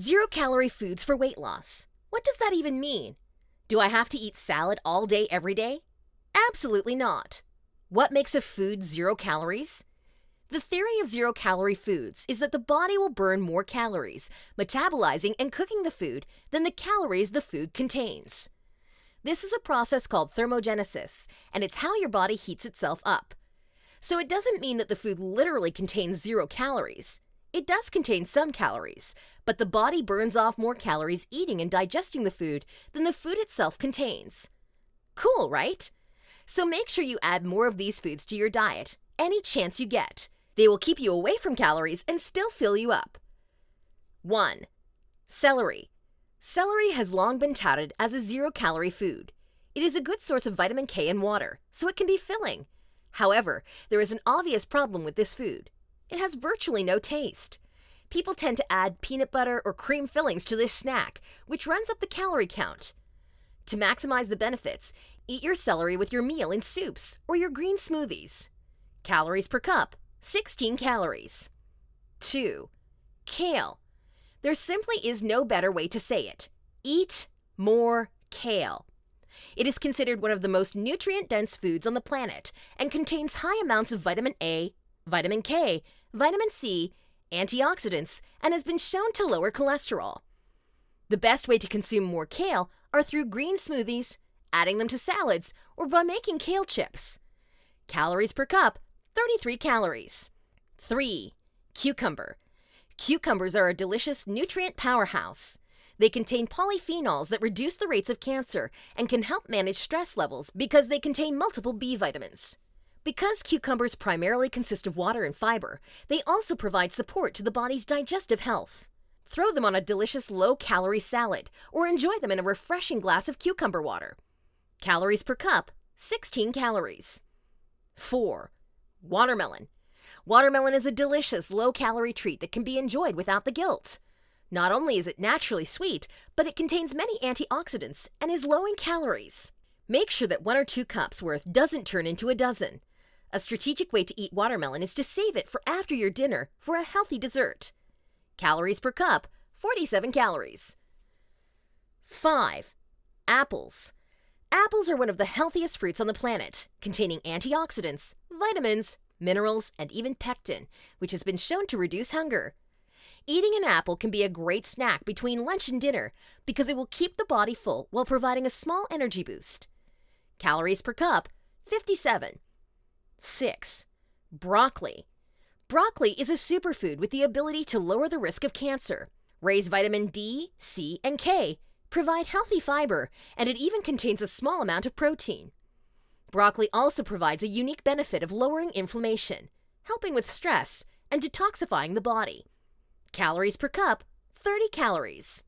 Zero-calorie foods for weight loss. What does that even mean? Do I have to eat salad all day, every day? Absolutely not. What makes a food 0 calories? The theory of zero-calorie foods is that the body will burn more calories, metabolizing and cooking the food, than the calories the food contains. This is a process called thermogenesis, and it's how your body heats itself up. So it doesn't mean that the food literally contains 0 calories. It does contain some calories, but the body burns off more calories eating and digesting the food than the food itself contains. Cool, right? So make sure you add more of these foods to your diet, any chance you get. They will keep you away from calories and still fill you up. 1. Celery. Celery has long been touted as a 0-calorie food. It is a good source of vitamin K and water, so it can be filling. However, there is an obvious problem with this food. It has virtually no taste. People tend to add peanut butter or cream fillings to this snack, which runs up the calorie count. To maximize the benefits, eat your celery with your meal in soups or your green smoothies. Calories per cup, 16 calories. 2. Kale. There simply is no better way to say it. Eat more kale. It is considered one of the most nutrient-dense foods on the planet and contains high amounts of vitamin A, vitamin K, vitamin C, antioxidants, and has been shown to lower cholesterol. The best way to consume more kale are through green smoothies, adding them to salads, or by making kale chips. Calories per cup, 33 calories. 3. Cucumber. Cucumbers are a delicious nutrient powerhouse. They contain polyphenols that reduce the rates of cancer and can help manage stress levels because they contain multiple B vitamins. Because cucumbers primarily consist of water and fiber, they also provide support to the body's digestive health. Throw them on a delicious low-calorie salad or enjoy them in a refreshing glass of cucumber water. Calories per cup, 16 calories. 4. Watermelon. Watermelon is a delicious low-calorie treat that can be enjoyed without the guilt. Not only is it naturally sweet, but it contains many antioxidants and is low in calories. Make sure that 1 or 2 cups worth doesn't turn into a dozen. A strategic way to eat watermelon is to save it for after your dinner for a healthy dessert. Calories per cup, 47 calories. 5. Apples. Apples are one of the healthiest fruits on the planet, containing antioxidants, vitamins, minerals, and even pectin, which has been shown to reduce hunger. Eating an apple can be a great snack between lunch and dinner because it will keep the body full while providing a small energy boost. Calories per cup, 57. 6. Broccoli. Broccoli is a superfood with the ability to lower the risk of cancer, raise vitamin D, C, and K, provide healthy fiber, and it even contains a small amount of protein. Broccoli also provides a unique benefit of lowering inflammation, helping with stress, and detoxifying the body. Calories per cup, 30 calories.